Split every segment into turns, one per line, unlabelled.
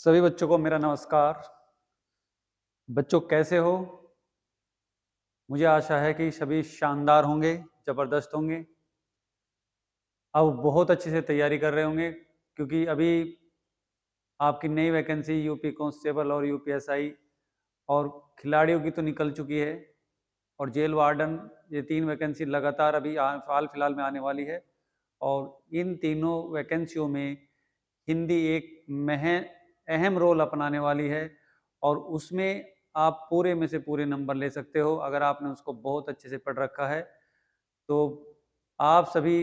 सभी बच्चों को मेरा नमस्कार। बच्चों कैसे हो? मुझे आशा है कि सभी शानदार होंगे, जबरदस्त होंगे। अब बहुत अच्छे से तैयारी कर रहे होंगे क्योंकि अभी आपकी नई वैकेंसी यूपी कांस्टेबल और यूपीएसआई और खिलाड़ियों की तो निकल चुकी है और जेल वार्डन, ये 3 वैकेंसी लगातार अभी हाल फिलहाल में आने वाली है। और इन तीनों वैकेंसियों में हिंदी एक अहम रोल अपनाने वाली है और उसमें आप पूरे में से पूरे नंबर ले सकते हो अगर आपने उसको बहुत अच्छे से पढ़ रखा है। तो आप सभी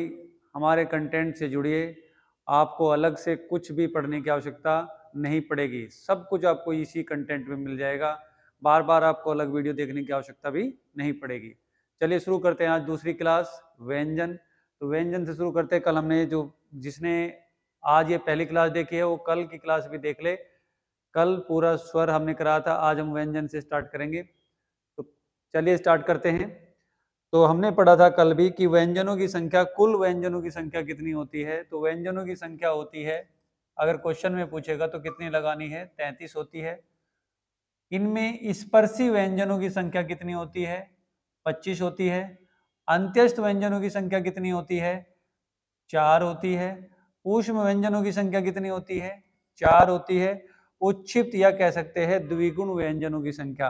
हमारे कंटेंट से जुड़िए। आपको अलग से कुछ भी पढ़ने की आवश्यकता नहीं पड़ेगी, सब कुछ आपको इसी कंटेंट में मिल जाएगा। बार बार आपको अलग वीडियो देखने की आवश्यकता भी नहीं पड़ेगी। चलिए शुरू करते हैं आज दूसरी क्लास व्यंजन। तो व्यंजन से शुरू करते हैं। कल हमने जिसने आज ये पहली क्लास देखी है वो कल की क्लास भी देख ले। कल पूरा स्वर हमने कराया था, आज हम व्यंजन से स्टार्ट करेंगे। तो चलिए स्टार्ट करते हैं। तो हमने पढ़ा था कल भी कि व्यंजनों की संख्या, कुल व्यंजनों की संख्या कितनी होती है। तो व्यंजनों की संख्या होती है, अगर क्वेश्चन में पूछेगा तो कितनी लगानी है, 33 होती है। इनमें स्पर्शी व्यंजनों की संख्या कितनी होती है, 25 होती है। अंत्यस्थ व्यंजनों की संख्या कितनी होती है, 4 होती है। ऊष्म व्यंजनों की संख्या कितनी होती है, 4 होती है। उच्छिप्त या कह सकते हैं द्विगुण व्यंजनों की संख्या,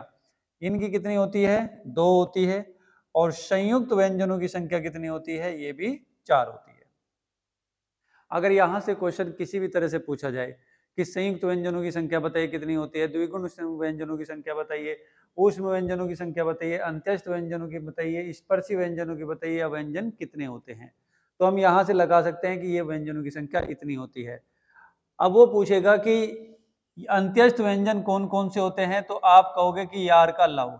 इनकी कितनी होती है, 2 होती है। और संयुक्त व्यंजनों की संख्या कितनी होती है, ये भी 4 होती है। अगर यहां से क्वेश्चन किसी भी तरह से पूछा जाए कि संयुक्त व्यंजनों की संख्या बताइए कितनी होती है, द्विगुण व्यंजनों की संख्या बताइए, ऊष्म व्यंजनों की संख्या बताइए, अंत्यस्थ व्यंजनों की बताइए, स्पर्शी व्यंजनों की बताइए, या व्यंजन कितने होते हैं, तो हम यहां से लगा सकते हैं कि ये व्यंजनों की संख्या इतनी होती है। अब वो पूछेगा कि अंत्यस्थ व्यंजन कौन कौन से होते हैं, तो आप कहोगे कि यार का लव,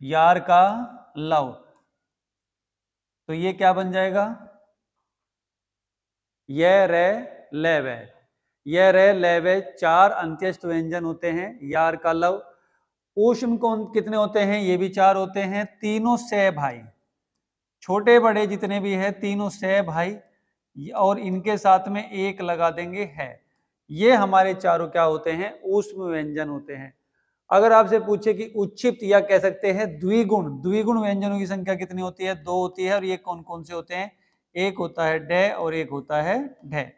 यार का लव, तो ये क्या बन जाएगा, यह रे ले वे, यह रे ले वे 4 अंत्यस्थ व्यंजन होते हैं। यार का लव। ऊष्म कौन कितने होते हैं, ये भी 4 होते हैं। तीनों सह भाई, छोटे बड़े जितने भी है तीनों सह भाई, और इनके साथ में एक लगा देंगे है। ये हमारे चारों क्या होते हैं, ऊष्म व्यंजन होते हैं। अगर आपसे पूछे कि उच्छिप्त या कह सकते हैं द्विगुण, द्विगुण व्यंजनों की संख्या कितनी होती है, 2 होती है। और ये कौन कौन से होते हैं, एक होता है डे और एक होता है ढे।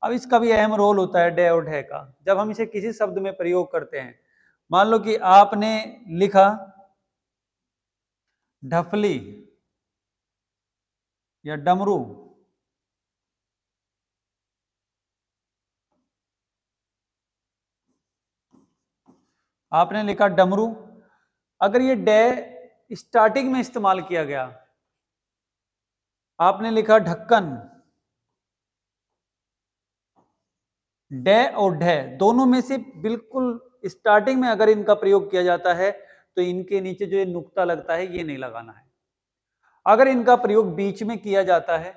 अब इसका भी अहम रोल होता है डे और ढे का। जब हम इसे किसी शब्द में प्रयोग करते हैं, मान लो कि आपने लिखा ढफली या डमरू, आपने लिखा डमरू, अगर ये डे स्टार्टिंग में इस्तेमाल किया गया, आपने लिखा ढक्कन, डे और ढे दोनों में से बिल्कुल स्टार्टिंग में अगर इनका प्रयोग किया जाता है तो इनके नीचे जो ये नुक्ता लगता है ये नहीं लगाना है। अगर इनका प्रयोग बीच में किया जाता है,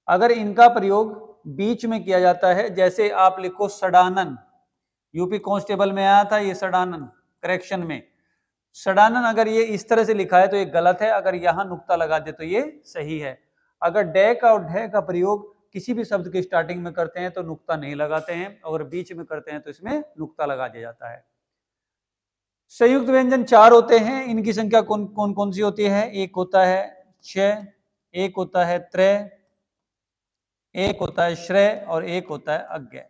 अगर इनका प्रयोग बीच में किया जाता है, जैसे आप लिखो सडानन, यूपी कांस्टेबल में आया था ये सडानन, करेक्शन में सडानन, अगर ये इस तरह से लिखा है तो ये गलत है, अगर यहां नुक्ता लगा दे तो ये सही है। अगर डे का और ढे का प्रयोग किसी भी शब्द के स्टार्टिंग में करते हैं तो नुक्ता नहीं लगाते हैं, और बीच में करते हैं तो इसमें नुक्ता लगा दिया जाता है। संयुक्त व्यंजन 4 होते हैं, इनकी संख्या कौन कौन कौन सी होती है, एक होता है क्षय, एक होता है त्रय, एक होता है श्रेय और एक होता है अज्ञ।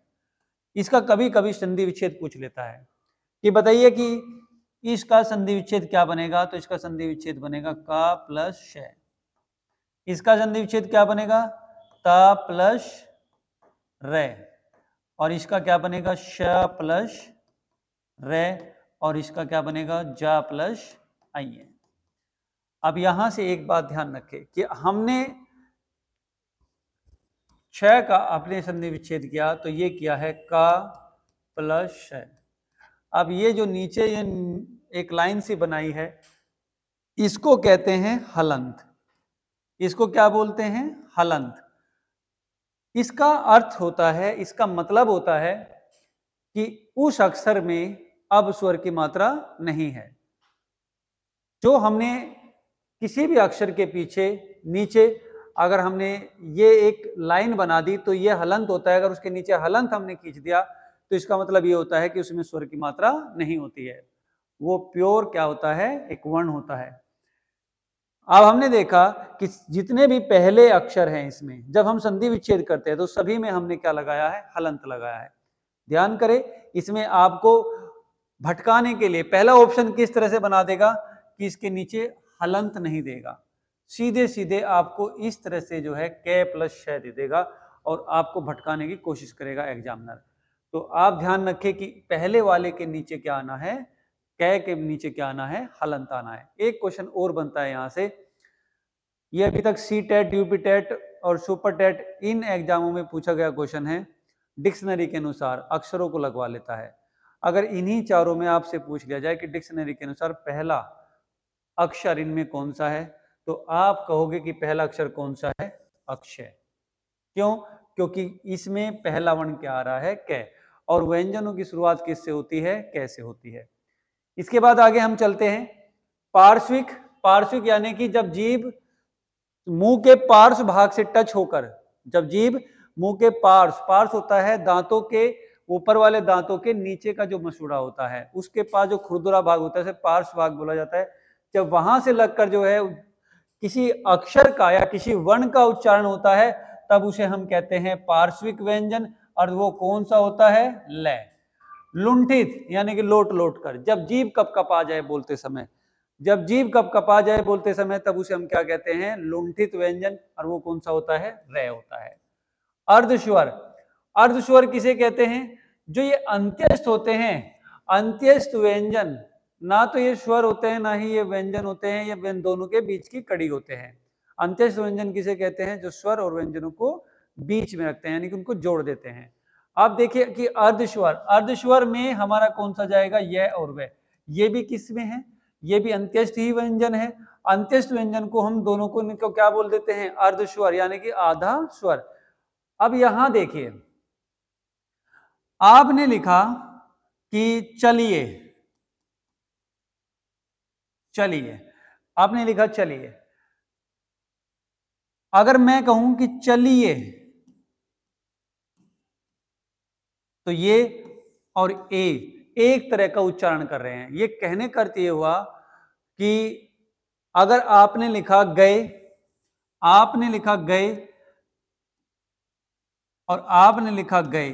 इसका कभी कभी संधि विच्छेद पूछ लेता है कि बताइए कि इसका संधि विच्छेद क्या बनेगा, तो इसका संधि विच्छेद बनेगा का प्लस श। इसका संधि विच्छेद क्या बनेगा, ता प्लस रे, और इसका क्या बनेगा श प्लस रे, और इसका क्या बनेगा जा प्लस आइए। अब यहां से एक बात ध्यान रखें कि हमने क्षय का अपने संधि विच्छेद किया तो ये किया है का प्लस श। अब ये जो नीचे ये एक लाइन सी बनाई है इसको कहते हैं हलंत, इसको क्या बोलते हैं, हलंत। इसका अर्थ होता है, इसका मतलब होता है कि उस अक्षर में अब स्वर की मात्रा नहीं है। जो हमने किसी भी अक्षर के पीछे नीचे अगर हमने ये एक लाइन बना दी तो ये हलंत होता है। अगर उसके नीचे हलंत हमने खींच दिया तो इसका मतलब ये होता है कि उसमें स्वर की मात्रा नहीं होती है, वो प्योर क्या होता है, एक वर्ण होता है। अब हमने देखा कि जितने भी पहले अक्षर हैं इसमें, जब हम संधि विच्छेद करते हैं तो सभी में हमने क्या लगाया है, हलंत लगाया है। ध्यान करें, इसमें आपको भटकाने के लिए पहला ऑप्शन किस तरह से बना देगा कि इसके नीचे हलंत नहीं देगा, सीधे सीधे आपको इस तरह से जो है क प्लस श दे देगा और आपको भटकाने की कोशिश करेगा एग्जामिनर। तो आप ध्यान रखें कि पहले वाले के नीचे क्या आना है, क के नीचे क्या आना है, हलंत आना है। एक क्वेश्चन और बनता है यहां से, ये अभी तक सी टेट, यूपी टेट और सुपर टेट इन एग्जामों में पूछा गया क्वेश्चन है, डिक्शनरी के अनुसार अक्षरों को लगवा लेता है। अगर इन्हीं चारों में आपसे पूछ लिया जाए कि डिक्शनरी के अनुसार पहला अक्षर इनमें कौन सा है, तो आप कहोगे कि पहला अक्षर कौन सा है, अक्षय। क्यों? क्योंकि इसमें पहला वर्ण क्या आ रहा है, क, और व्यंजनों की शुरुआत किससे होती है, क से होती है। इसके बाद आगे हम चलते हैं, पार्श्विक। पार्श्विक यानी कि जब जीभ मुंह के पार्श्व भाग से टच होकर, जब जीभ मुंह के पार्श्व होता है दांतों के ऊपर वाले दांतों के नीचे का जो मसूड़ा होता है उसके पास जो खुरदुरा भाग होता है उसे पार्श्व भाग बोला जाता है। जब वहां से लगकर जो है किसी अक्षर का या किसी वर्ण का उच्चारण होता है तब उसे हम कहते हैं पार्श्विक व्यंजन, और वो कौन सा होता है, लय। लुंठित यानी कि लोट लोट कर, जब जीभ कप आ जाए बोलते समय, जब जीभ कप आ जाए बोलते समय तब उसे हम क्या कहते हैं, लुंठित व्यंजन, और वो कौन सा होता है, रे होता है। अर्धस्वर, अर्धस्वर किसे कहते हैं, जो ये अंत्यस्थ होते हैं, अंत्यस्थ व्यंजन, ना तो ये स्वर होते हैं ना ही ये व्यंजन होते हैं, ये दोनों के बीच की कड़ी होते हैं। अंत्यस्थ व्यंजन किसे कहते हैं, जो स्वर और व्यंजनों को बीच में रखते हैं, यानी कि उनको जोड़ देते हैं। आप देखिए कि अर्धस्वर, अर्धस्वर में हमारा कौन सा जाएगा, यह और वह, ये भी किस में है, ये भी अंत्यस्थ ही व्यंजन है। अंत्यस्थ व्यंजन को हम दोनों को क्या बोल देते हैं, अर्धस्वर, यानी कि आधा स्वर। अब यहां देखिए, आपने लिखा कि चलिए, चलिए, आपने लिखा चलिए, अगर मैं कहूं कि चलिए, तो ये और ए एक तरह का उच्चारण कर रहे हैं। ये कहने का अर्थ ये हुआ कि अगर आपने लिखा गए, आपने लिखा गए और आपने लिखा गए,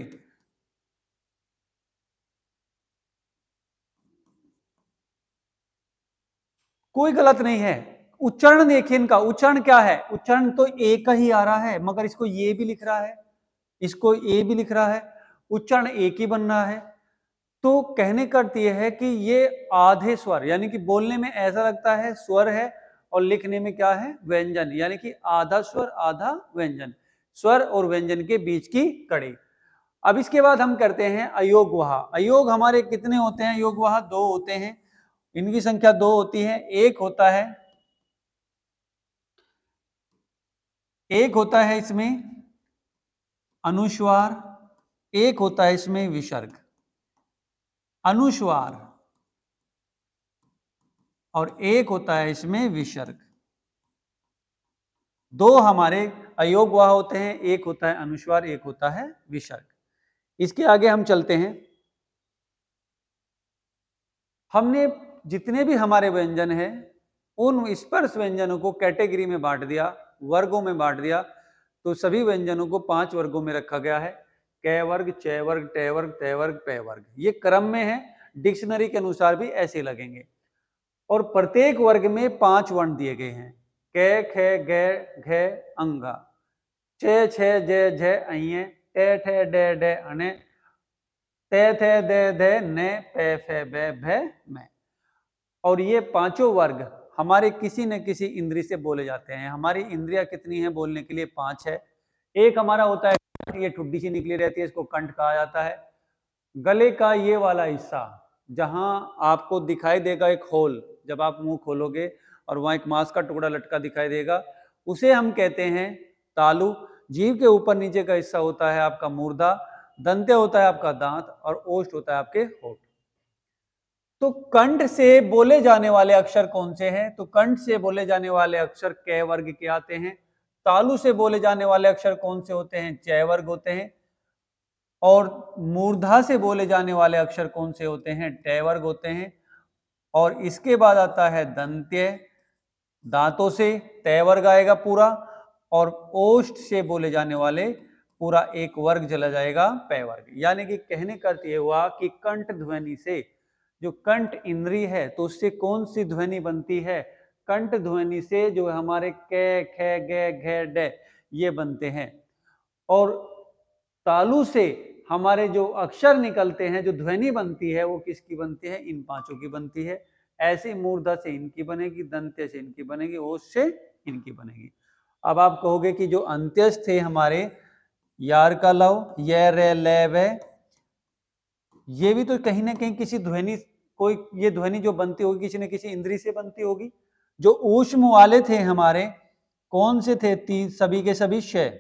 कोई गलत नहीं है। उच्चारण देखिए, इनका उच्चारण क्या है, उच्चारण तो एक ही आ रहा है, मगर इसको ये भी लिख रहा है, इसको ए भी लिख रहा है, उच्चारण एक ही बन रहा है। तो कहने का अर्थ यह है कि ये आधे स्वर, यानी कि बोलने में ऐसा लगता है स्वर है और लिखने में क्या है, व्यंजन, यानी कि आधा स्वर आधा व्यंजन, स्वर और व्यंजन के बीच की कड़ी। अब इसके बाद हम करते हैं अयोग वहा। अयोग हमारे कितने होते हैं, योग वहा दो होते हैं, इनकी संख्या दो होती है। एक होता है इसमें अनुस्वार, एक होता है इसमें विसर्ग। अनुस्वार और एक होता है इसमें विसर्ग। दो हमारे अयोग वह होते हैं, एक होता है अनुस्वार, एक होता है विसर्ग। इसके आगे हम चलते हैं। हमने जितने भी हमारे व्यंजन हैं उन स्पर्श व्यंजनों को कैटेगरी में बांट दिया, वर्गों में बांट दिया। तो सभी व्यंजनों को 5 वर्गों में रखा गया है, कै वर्ग, चय वर्ग, टय वर्ग, तय वर्ग, पय वर्ग। ये क्रम में है, डिक्शनरी के अनुसार भी ऐसे लगेंगे। और प्रत्येक वर्ग में 5 वर्ण दिए गए हैं, कै, ख, ग, घ, अंगा, छ, छ, ज, झ, अइए, टे, ठे, डे, डे, अने, ते, थे, दे, दे, ने, पे, फे, बे, भे, मैं। और ये पांचों वर्ग हमारे किसी न किसी इंद्री से बोले जाते हैं। हमारी इंद्रियां कितनी हैं बोलने के लिए, 5 है। एक हमारा होता है, ये ठुड्डी सी निकली रहती है, इसको कंठ कहा जाता है। गले का ये वाला हिस्सा जहां आपको दिखाई देगा एक होल, जब आप मुंह खोलोगे और वहां एक मांस का टुकड़ा लटका दिखाई देगा, उसे हम कहते हैं तालु। जीभ के ऊपर नीचे का हिस्सा होता है आपका मूर्धा, दंते होता है आपका दांत, और ओष्ठ होता है आपके होठ। तो कंठ से बोले जाने वाले अक्षर कौन से हैं, तो कंठ से बोले जाने वाले अक्षर कै वर्ग के आते हैं। तालु से बोले जाने वाले अक्षर कौन से होते हैं, चय वर्ग होते हैं। और मूर्धा से बोले जाने वाले अक्षर कौन से होते हैं? ट वर्ग होते हैं। और इसके बाद आता है दंत्य, दांतों से त वर्ग आएगा पूरा, और ओष्ठ से बोले जाने वाले पूरा एक वर्ग चला जाएगा प वर्ग। यानी कि कहने का अर्थ ये हुआ कि कंठ ध्वनि से, जो कंठ इंद्री है तो उससे कौन सी ध्वनि बनती है? कंठ ध्वनि से जो हमारे क, ख, ग, घ, ड ये बनते हैं। और तालु से हमारे जो अक्षर निकलते हैं, जो ध्वनि बनती है, वो किसकी बनती है? इन पांचों की बनती है। ऐसे मूर्धा से इनकी बनेगी, दंत्य से इनकी बनेगी, ओष्ठ से इनकी बनेगी। अब आप कहोगे कि जो अंत्यस्थ थे हमारे यार का लव, ये रे ले वे, ये भी तो कहीं ना कहीं किसी ध्वनि, कोई ये ध्वनि जो बनती होगी किसी न किसी इंद्री से बनती होगी। जो ऊष्म वाले थे हमारे, कौन से थे? सभी के सभी श,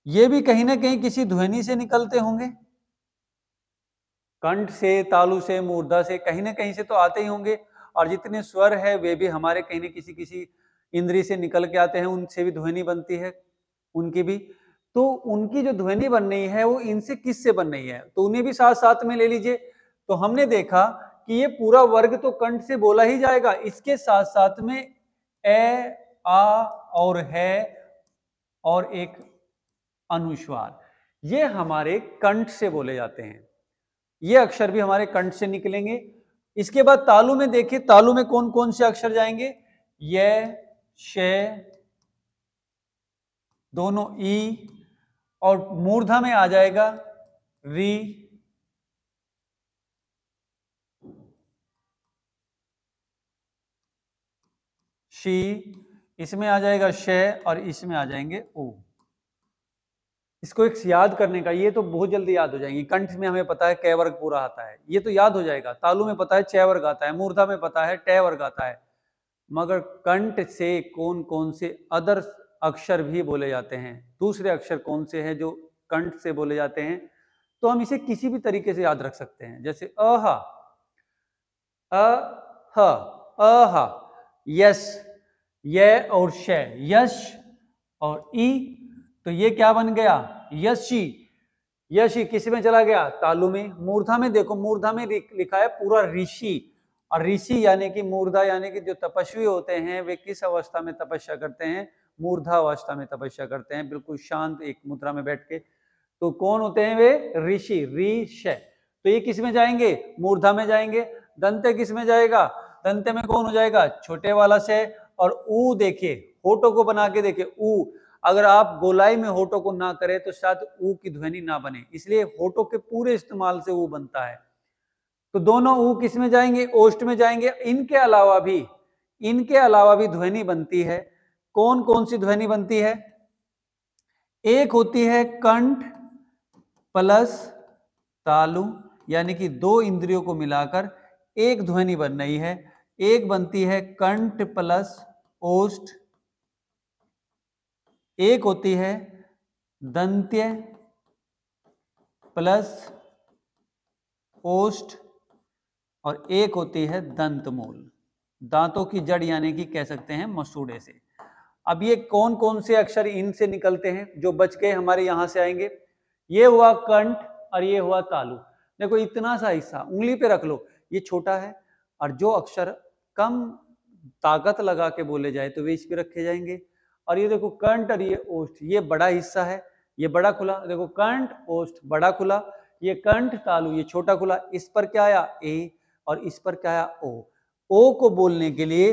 ये भी कहीं ना कहीं किसी ध्वनि से निकलते होंगे। कंठ से, तालु से, मूर्धा से, कहीं ना कहीं से तो आते ही होंगे। और जितने स्वर है वे भी हमारे कहीं न किसी इंद्री से निकल के आते हैं, उनसे भी ध्वनि बनती है उनकी भी। तो उनकी जो ध्वनि बन रही है वो इनसे किससे बन रही है? तो उन्हें भी साथ साथ में ले लीजिए। तो हमने देखा कि ये पूरा वर्ग तो कंठ से बोला ही जाएगा, इसके साथ साथ में ए, आ और है और एक अनुस्वार, ये हमारे कंठ से बोले जाते हैं। ये अक्षर भी हमारे कंठ से निकलेंगे। इसके बाद तालु में देखिए, तालु में कौन कौन से अक्षर जाएंगे? ये, श, दोनों ई, और मूर्धा में आ जाएगा री, शी, इसमें आ जाएगा श, और इसमें आ जाएंगे ओ। इसको एक याद करने का, ये तो बहुत जल्दी याद हो जाएंगे। कंठ में हमें पता है क वर्ग पूरा आता है, ये तो याद हो जाएगा। तालु में पता है च वर्ग आता है, मूर्धा में पता है ट वर्ग आता है। मगर कंठ से कौन कौन से अदर अक्षर भी बोले जाते हैं? दूसरे अक्षर कौन से हैं जो कंठ से बोले जाते हैं? तो हम इसे किसी भी तरीके से याद रख सकते हैं, जैसे अहा, अ, ह, अहा, यस, ये और श, यश और ई, तो ये क्या बन गया? यशी। यशी किस में चला गया? तालु में। मूर्धा में देखो, मूर्धा में लिखा है पूरा ऋषि, और ऋषि यानी कि मूर्धा, यानी कि जो तपस्वी होते हैं वे किस अवस्था में तपस्या करते हैं? मूर्धा अवस्था में तपस्या करते हैं, बिल्कुल शांत एक मुद्रा में बैठ के। तो कौन होते हैं वे? ऋषि, ऋष। तो ये किस में जाएंगे? मूर्धा में जाएंगे। दंत्य किस में जाएगा? दंत्य में कौन हो जाएगा? छोटे वाला से। और ऊ देखिए, होठों को बना के देखिए, ऊ, अगर आप गोलाई में होठों को ना करें तो शायद ऊ की ध्वनि ना बने, इसलिए होठों के पूरे इस्तेमाल से ऊ बनता है। तो दोनों ऊ किस में जाएंगे? ओष्ठ में जाएंगे। इनके अलावा भी ध्वनि बनती है। कौन कौन सी ध्वनि बनती है? एक होती है कंठ प्लस तालु, यानी कि दो इंद्रियों को मिलाकर एक ध्वनि बन रही है। एक बनती है कंठ प्लस ओष्ठ, एक होती है दंत्य प्लस ओष्ठ, और एक होती है दंतमूल, दांतों की जड़, यानी कि कह सकते हैं मसूड़े से। अब ये कौन कौन से अक्षर इनसे निकलते हैं जो बच के हमारे यहां से आएंगे? ये हुआ कंठ और ये हुआ तालु। देखो इतना सा हिस्सा उंगली पे रख लो, ये छोटा है, और जो अक्षर कम ताकत लगा के बोले जाए तो वे इस पे रखे जाएंगे। और ये देखो कंठ और ये ओष्ठ, ये बड़ा हिस्सा है, ये बड़ा खुला। देखो कंठ ओष्ठ बड़ा खुला, ये कंठ तालु ये छोटा खुला। इस पर क्या आया? ए, और इस पर क्या आया? ओ। ओ को बोलने के लिए,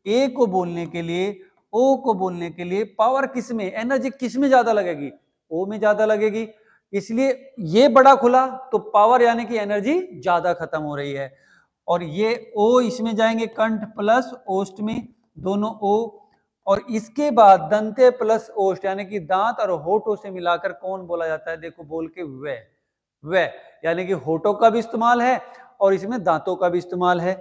ए को बोलने के लिए, ओ को बोलने के लिए पावर किस में, एनर्जी किस में ज्यादा लगेगी? ओ में ज्यादा लगेगी। इसलिए ये बड़ा खुला तो पावर यानी कि एनर्जी ज्यादा खत्म हो रही है। और ये ओ इसमें जाएंगे कंठ प्लस ओष्ठ में, दोनों ओ। और इसके बाद दंते प्लस ओष्ठ, यानी कि दांत और होठों से मिलाकर कौन बोला जाता है? देखो बोल के वे, यानी कि होठों का भी इस्तेमाल है और इसमें दांतों का भी इस्तेमाल है।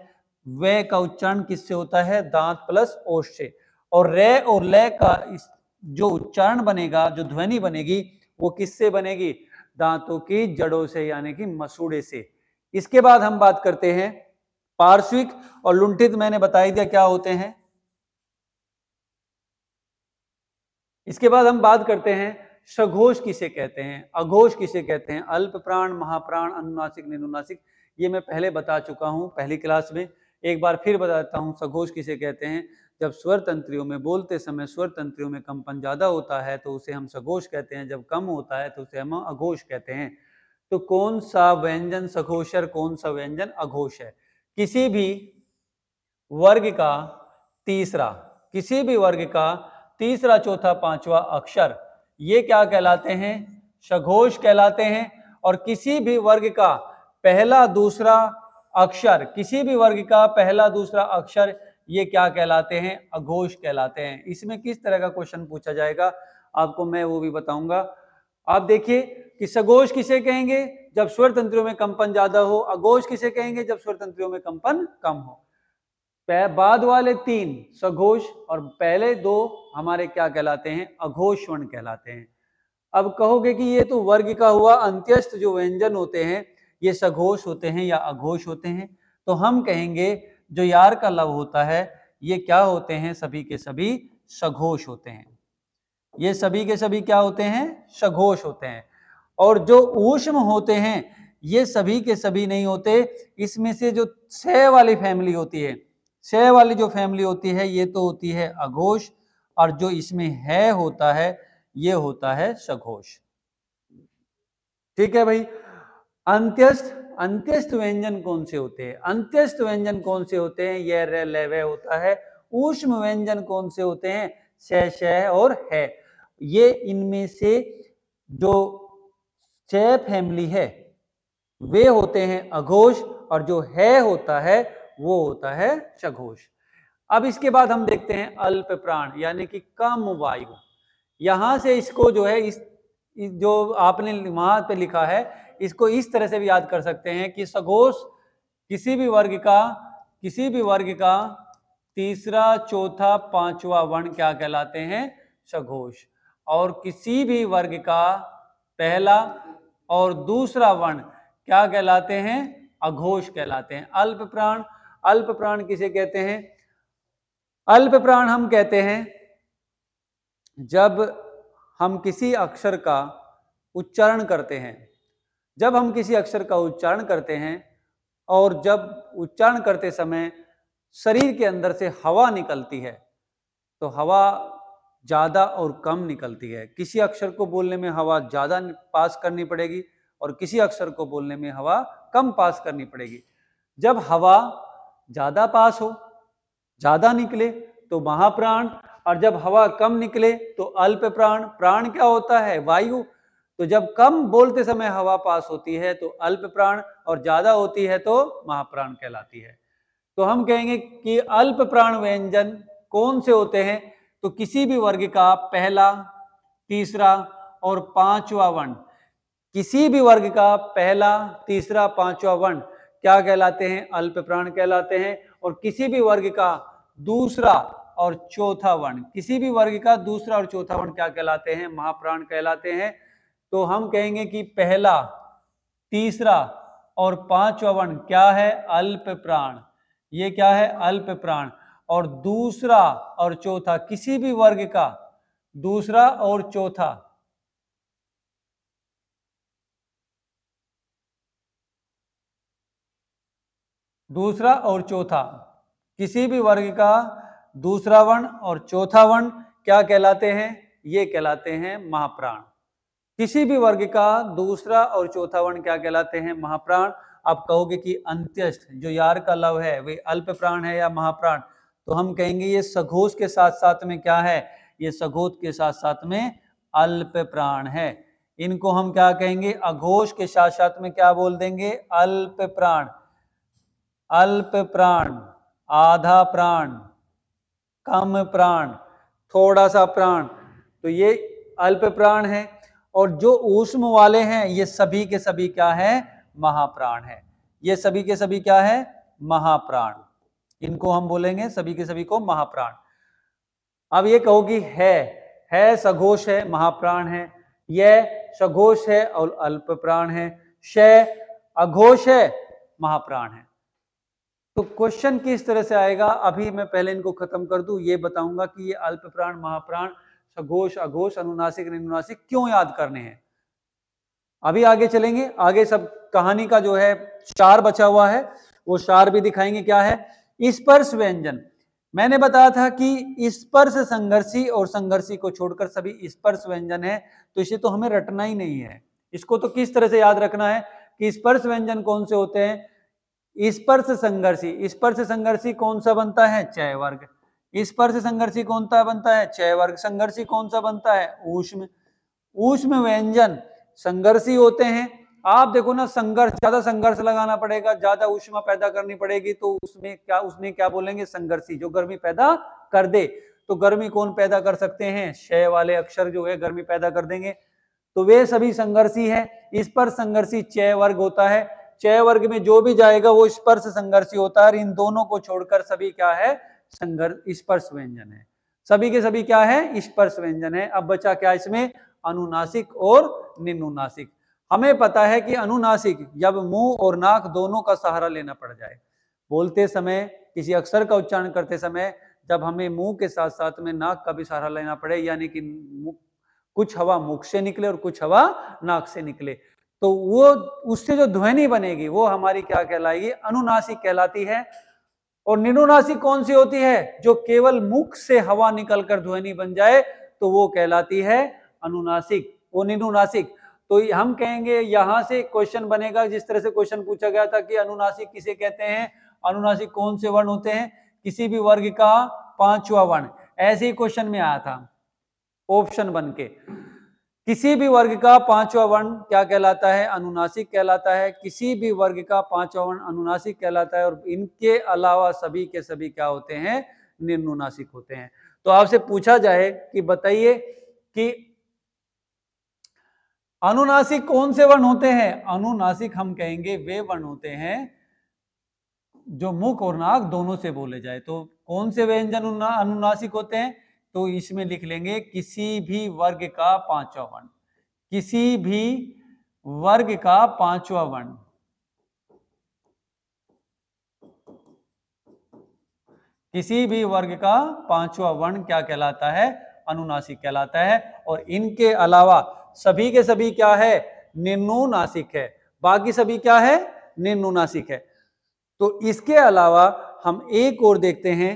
वे का उच्चारण किससे होता है? दांत प्लस ओष्ठ से। और रे और ले का जो उच्चारण बनेगा, जो ध्वनि बनेगी, वो किससे बनेगी? दांतों की जड़ों से, यानी कि मसूड़े से। इसके बाद हम बात करते हैं पार्श्विक और लुंठित, मैंने बता दिया क्या होते हैं। इसके बाद हम बात करते हैं सघोष किसे कहते हैं, अघोष किसे कहते हैं, अल्प प्राण, महाप्राण, अनुनासिक, निनुनासिक, ये मैं पहले बता चुका हूं पहली क्लास में। एक बार फिर बताता हूं, सघोष किसे कहते हैं, जब स्वर तंत्रियों में बोलते समय स्वर तंत्रियों में कंपन ज्यादा होता है तो उसे हम सघोष कहते हैं, जब कम होता है तो उसे हम अघोष कहते हैं। तो कौन सा व्यंजन सघोष है, कौन सा व्यंजन अघोष है? किसी भी वर्ग का तीसरा, किसी भी वर्ग का तीसरा, चौथा, पांचवा अक्षर, ये क्या कहलाते हैं? सघोष कहलाते हैं। और किसी भी वर्ग का पहला दूसरा अक्षर, किसी भी वर्ग का पहला दूसरा अक्षर, ये क्या कहलाते हैं? अघोष कहलाते हैं। इसमें किस तरह का क्वेश्चन पूछा जाएगा आपको मैं वो भी बताऊंगा। आप देखिए कि सघोष किसे कहेंगे? जब स्वर तंत्रियों में कंपन ज्यादा हो। अघोष किसे कहेंगे? जब स्वर तंत्रियों में कंपन कम हो। बाद वाले तीन सघोष और पहले दो हमारे क्या कहलाते हैं? अघोष वर्ण कहलाते हैं। अब कहोगे कि ये तो वर्ग का हुआ, अंत्यस्थ जो व्यंजन होते हैं ये सघोष होते हैं या अघोष होते हैं? तो हम कहेंगे जो यार का लव होता है ये क्या होते हैं? सभी के सभी सघोष होते हैं। ये सभी के सभी क्या होते हैं? सघोष होते हैं। और जो ऊष्म होते हैं ये सभी के सभी नहीं होते। इसमें से जो छ वाली फैमिली होती है, छ वाली जो फैमिली होती है ये तो होती है अघोष, और जो इसमें है होता है ये होता है सघोष। ठीक है भाई। अंत्यस्थ, अंत्यस्थ व्यंजन कौन से होते हैं? अंत्यस्थ व्यंजन कौन से होते हैं? ये रे ले वे होता है। ऊष्म व्यंजन कौन से होते हैं? श, श और है। ये इनमें से जो छ फैमिली है वे होते हैं अघोष, और जो है होता है वो होता है सघोष। अब इसके बाद हम देखते हैं अल्प प्राण यानी कि कम वायु। यहां से इसको जो है इस जो आपने वहां पे लिखा है इसको इस तरह से भी याद कर सकते हैं कि सघोष किसी भी वर्ग का तीसरा, चौथा, पांचवा वर्ण क्या कहलाते हैं? सघोष। और किसी भी वर्ग का पहला और दूसरा वर्ण क्या कहलाते हैं? अघोष कहलाते हैं। अल्प प्राण, अल्प प्राण किसे कहते हैं? अल्प प्राण हम कहते हैं जब हम किसी अक्षर का उच्चारण करते हैं, जब हम किसी अक्षर का उच्चारण करते हैं और जब उच्चारण करते समय शरीर के अंदर से हवा निकलती है तो हवा ज्यादा और कम निकलती है। किसी अक्षर को बोलने में हवा ज्यादा पास करनी पड़ेगी और किसी अक्षर को बोलने में हवा कम पास करनी पड़ेगी। जब हवा ज्यादा पास हो, ज्यादा निकले तो महाप्राण, और जब हवा कम निकले तो अल्प प्राण। प्राण क्या होता है? वायु। तो जब कम बोलते समय हवा पास होती है तो अल्प प्राण, और ज्यादा होती है तो महाप्राण कहलाती है। तो हम कहेंगे कि अल्प प्राण व्यंजन कौन से होते हैं? तो किसी भी वर्ग का पहला, तीसरा और पांचवा वर्ण, किसी भी वर्ग का पहला, तीसरा, पांचवा वर्ण क्या कहलाते हैं? अल्प प्राण कहलाते हैं। और किसी भी वर्ग का दूसरा और चौथा वर्ण, किसी भी वर्ग का दूसरा और चौथा वर्ण क्या कहलाते हैं? महाप्राण कहलाते हैं। तो हम कहेंगे कि पहला, तीसरा और पांचवा वर्ण क्या है? अल्प प्राण। ये क्या है? अल्प प्राण। और दूसरा और चौथा, किसी भी वर्ग का दूसरा और चौथा, दूसरा और चौथा, किसी भी वर्ग का दूसरा वर्ण और चौथा वर्ण क्या कहलाते हैं? ये कहलाते हैं महाप्राण। किसी भी वर्ग का दूसरा और चौथा वर्ण क्या कहलाते हैं? महाप्राण। आप कहोगे कि अंत्यस्थ जो यार का लव है वे अल्प प्राण है या महाप्राण? तो हम कहेंगे ये सघोष के साथ साथ में क्या है? ये सघोष के साथ साथ में अल्प प्राण है। इनको हम क्या कहेंगे? अघोष के साथ साथ में क्या बोल देंगे? अल्प प्राण। अल्प प्राण, आधा प्राण, कम प्राण, थोड़ा सा प्राण, तो ये अल्प प्राण है। और जो ऊष्म वाले हैं ये सभी के सभी क्या है? महाप्राण है। ये सभी के सभी क्या है? महाप्राण। इनको हम बोलेंगे सभी के सभी को महाप्राण। अब ये कहो कि है सघोष है, महाप्राण है, यह सघोष है और अल्प प्राण है, श अघोष है, महाप्राण है। तो क्वेश्चन किस तरह से आएगा? अभी मैं पहले इनको खत्म कर दूं, ये बताऊंगा कि ये अल्प प्राण, महाप्राण, सघोष, अघोष, अनुनासिक, निनुनासिक क्यों याद करने हैं? अभी आगे चलेंगे, आगे सब कहानी का जो है सार बचा हुआ है, वो सार भी दिखाएंगे क्या है। स्पर्श व्यंजन, मैंने बताया था कि स्पर्श संघर्षी और संघर्षी को छोड़कर सभी स्पर्श व्यंजन है, तो इसे तो हमें रटना ही नहीं है। इसको तो किस तरह से याद रखना है कि स्पर्श व्यंजन कौन से होते हैं? स्पर्श संघर्षी, स्पर्श संघर्षी कौन सा बनता है? चय वर्ग। स्पर्श संघर्षी कौन सा बनता है? चय वर्ग। संघर्षी कौन सा बनता है? ऊष्म। ऊष्म व्यंजन संघर्षी होते हैं। आप देखो ना, संघर्ष, ज्यादा संघर्ष लगाना पड़ेगा, ज्यादा ऊष्मा पैदा करनी पड़ेगी, तो उसमें क्या बोलेंगे? संघर्षी, जो गर्मी पैदा कर दे। तो गर्मी कौन पैदा कर सकते हैं? क्षय वाले अक्षर जो है गर्मी पैदा कर देंगे, तो वे सभी संघर्षी है। इस पर संघर्षी चय वर्ग होता है। चय वर्ग में जो भी जाएगा वो स्पर्श संघर्षी होता है। इन दोनों को छोड़कर सभी क्या है? संघर्ष, स्पर्श व्यंजन है। सभी के सभी क्या है? स्पर्श व्यंजन है। अब बचा क्या इसमें? अनुनासिक और निनुनासिक। हमें पता है कि अनुनासिक जब मुंह और नाक दोनों का सहारा लेना पड़ जाए, बोलते समय, किसी अक्षर का उच्चारण करते समय जब हमें मुंह के साथ साथ में नाक का भी सहारा लेना पड़े, यानी कि कुछ हवा मुख से निकले और कुछ हवा नाक से निकले, तो वो उससे जो ध्वनि बनेगी वो हमारी क्या कहलाएगी? अनुनासिक कहलाती है। और निनुनासिक कौन सी होती है? जो केवल मुख से हवा निकलकर ध्वनि बन जाए, तो वो कहलाती है अनुनासिक, वो निनुनासिक। तो हम कहेंगे, यहां से क्वेश्चन बनेगा, जिस तरह से क्वेश्चन पूछा गया था कि अनुनासिक किसे कहते हैं, अनुनासिक कौन से वर्ण होते हैं? किसी भी वर्ग का पांचवा वर्ण। ऐसे ही क्वेश्चन में आया था ऑप्शन बन के। किसी भी वर्ग का पांचवा वर्ण क्या कहलाता है? अनुनासिक कहलाता है। किसी भी वर्ग का पांचवा वर्ण अनुनासिक कहलाता है, और इनके अलावा सभी के सभी क्या होते हैं? निनुनासिक होते हैं। तो आपसे पूछा जाए कि बताइए कि अनुनासिक कौन से वर्ण होते हैं? अनुनासिक हम कहेंगे वे वर्ण होते हैं जो मुख और नाक दोनों से बोले जाए। तो कौन से व्यंजन अनुनासिक होते हैं? तो इसमें लिख लेंगे किसी भी वर्ग का पांचवा वर्ण। किसी भी वर्ग का पांचवा वर्ण, किसी भी वर्ग का पांचवा वर्ण क्या कहलाता है? अनुनासिक कहलाता है। और इनके अलावा सभी के सभी क्या है? निनुनासिक है। बाकी सभी क्या है? निनुनासिक है। तो इसके अलावा हम एक और देखते हैं,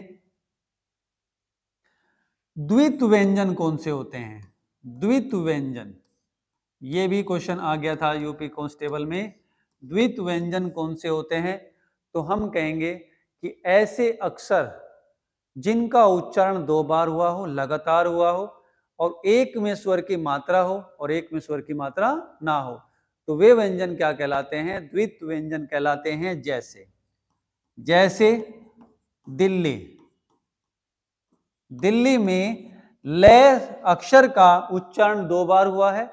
द्वित व्यंजन कौन से होते हैं? द्वित व्यंजन, ये भी क्वेश्चन आ गया था यूपी कांस्टेबल में। द्वित व्यंजन कौन से होते हैं? तो हम कहेंगे कि ऐसे अक्षर जिनका उच्चारण दो बार हुआ हो, लगातार हुआ हो, और एक में स्वर की मात्रा हो और एक में स्वर की मात्रा ना हो, तो वे व्यंजन क्या कहलाते हैं? द्वित व्यंजन कहलाते हैं। जैसे जैसे दिल्ली, दिल्ली में लय अक्षर का उच्चारण दो बार हुआ है,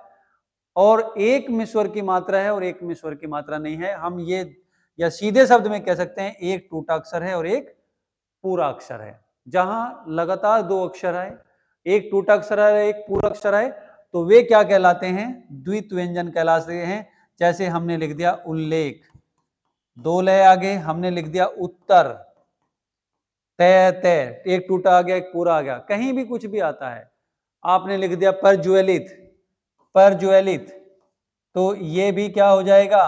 और एक में स्वर की मात्रा है और एक में स्वर की मात्रा नहीं है। हम ये, या सीधे शब्द में कह सकते हैं, एक टूटा अक्षर है और एक पूरा अक्षर है। जहां लगातार दो अक्षर आए, एक टूटा अक्षर है, एक पूरा अक्षर है, तो वे क्या कहलाते हैं? द्वित व्यंजन कहलाते हैं। जैसे हमने लिख दिया उल्लेख, दो लय आगे, हमने लिख दिया उत्तर, तय तय, एक टूटा आ गया एक पूरा आ गया, कहीं भी कुछ भी आता है। आपने लिख दिया प्रज्वलित, प्रज्वलित, तो ये भी क्या हो जाएगा?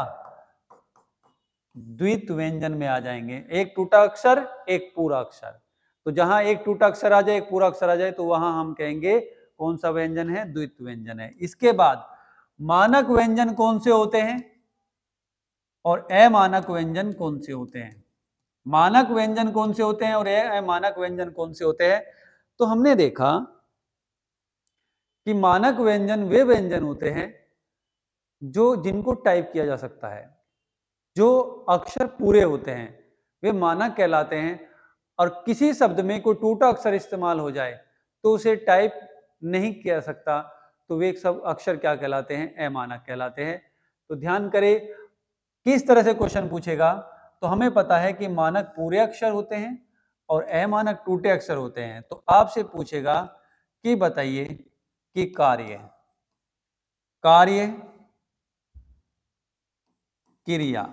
द्वित व्यंजन में आ जाएंगे। एक टूटा अक्षर एक पूरा अक्षर, तो जहां एक टूटा अक्षर आ जाए एक पूरा अक्षर आ जाए, तो वहां हम कहेंगे कौन सा व्यंजन है? द्वित व्यंजन है। इसके बाद मानक व्यंजन कौन से होते हैं और अमानक व्यंजन कौन से होते हैं? मानक व्यंजन कौन से होते हैं और अमानक व्यंजन कौन से होते हैं? तो हमने देखा कि मानक व्यंजन वे व्यंजन होते हैं जो जिनको टाइप किया जा सकता है, जो अक्षर पूरे होते हैं, वे मानक कहलाते हैं। और किसी शब्द में कोई टूटा अक्षर इस्तेमाल हो जाए तो उसे टाइप नहीं किया सकता, तो वे सब अक्षर क्या कहलाते हैं? अमानक कहलाते हैं। तो ध्यान करें किस तरह से क्वेश्चन पूछेगा। तो हमें पता है कि मानक पूरे अक्षर होते हैं और अमानक टूटे अक्षर होते हैं। तो आपसे पूछेगा कि बताइए कि कार्य, कार्य, क्रिया,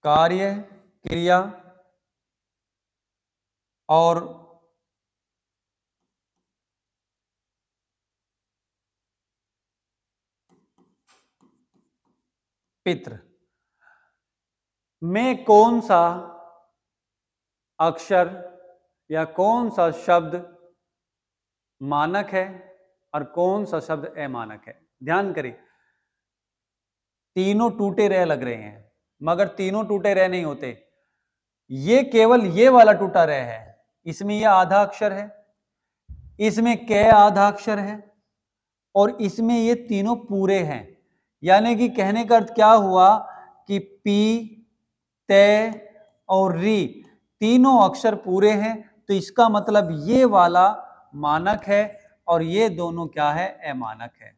कार्य, क्रिया और पितृ में कौन सा अक्षर या कौन सा शब्द मानक है और कौन सा शब्द अमानक है? ध्यान करिए, तीनों टूटे रह लग रहे हैं, मगर तीनों टूटे रह नहीं होते। ये केवल ये वाला टूटा रह है, इसमें ये आधा अक्षर है, इसमें क आधा अक्षर है, और इसमें ये तीनों पूरे हैं। यानी कि कहने का अर्थ क्या हुआ कि पी, ते और री तीनों अक्षर पूरे हैं, तो इसका मतलब ये वाला मानक है और ये दोनों क्या है? अमानक है।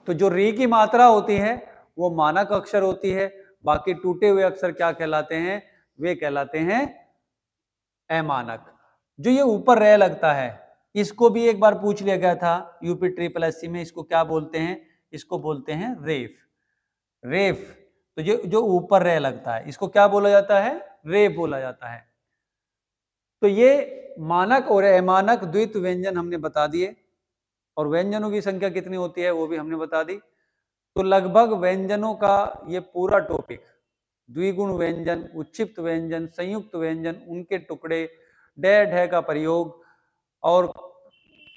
तो जो री की मात्रा होती है वो मानक अक्षर होती है, बाकी टूटे हुए अक्षर क्या कहलाते हैं? वे कहलाते हैं अमानक। जो ये ऊपर रह लगता है, इसको भी एक बार पूछ लिया गया था यूपी ट्रिपल एससी में, इसको क्या बोलते हैं? इसको बोलते हैं रेफ। रेफ, तो जो ऊपर रह लगता है इसको क्या बोला जाता है? रेफ बोला जाता है। तो ये मानक और अमानक द्वित्व व्यंजन हमने बता दिए, और व्यंजनों की संख्या कितनी होती है वो भी हमने बता दी। तो लगभग व्यंजनों का ये पूरा टॉपिक, द्विगुण व्यंजन, उच्छिप्त व्यंजन, संयुक्त व्यंजन, उनके टुकड़े, डे ढे का प्रयोग, और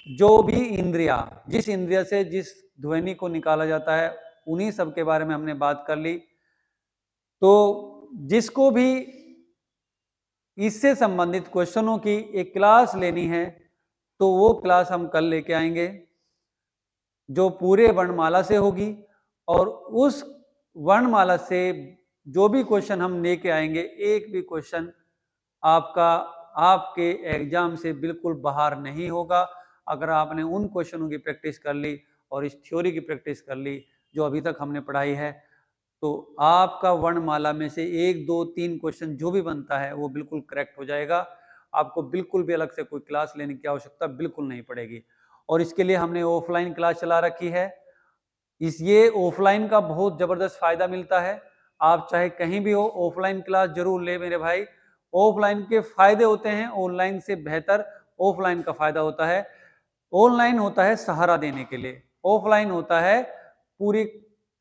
जो भी इंद्रिया, जिस इंद्रिया से जिस ध्वनि को निकाला जाता है, उन्हीं सब के बारे में हमने बात कर ली। तो जिसको भी इससे संबंधित क्वेश्चनों की एक क्लास लेनी है तो वो क्लास हम कल लेके आएंगे, जो पूरे वर्णमाला से होगी, और उस वर्णमाला से जो भी क्वेश्चन हम लेके आएंगे, एक भी क्वेश्चन आपके एग्जाम से बिल्कुल बाहर नहीं होगा अगर आपने उन क्वेश्चनों की प्रैक्टिस कर ली और इस थ्योरी की प्रैक्टिस कर ली जो अभी तक हमने पढ़ाई है। तो आपका वर्णमाला में से 1, 2, 3 क्वेश्चन जो भी बनता है वो बिल्कुल करेक्ट हो जाएगा। आपको बिल्कुल भी अलग से कोई क्लास लेने की आवश्यकता बिल्कुल नहीं पड़ेगी। और इसके लिए हमने ऑफलाइन क्लास चला रखी है। ये ऑफलाइन का बहुत जबरदस्त फायदा मिलता है। आप चाहे कहीं भी हो, ऑफलाइन क्लास जरूर ले मेरे भाई। ऑफलाइन के फायदे होते हैं ऑनलाइन से बेहतर, ऑफलाइन का फायदा होता है। ऑनलाइन होता है सहारा देने के लिए, ऑफलाइन होता है पूरी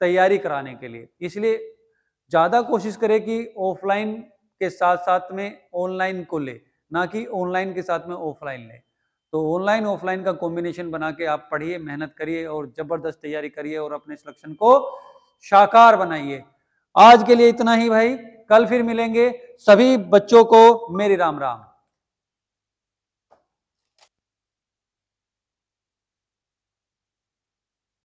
तैयारी कराने के लिए। इसलिए ज्यादा कोशिश करें कि ऑफलाइन के साथ साथ में ऑनलाइन को ले, ना कि ऑनलाइन के साथ में ऑफलाइन ले। तो ऑनलाइन ऑफलाइन का कॉम्बिनेशन बना के आप पढ़िए, मेहनत करिए और जबरदस्त तैयारी करिए और अपने सिलेक्शन को साकार बनाइए। आज के लिए इतना ही भाई, कल फिर मिलेंगे। सभी बच्चों को मेरी राम राम।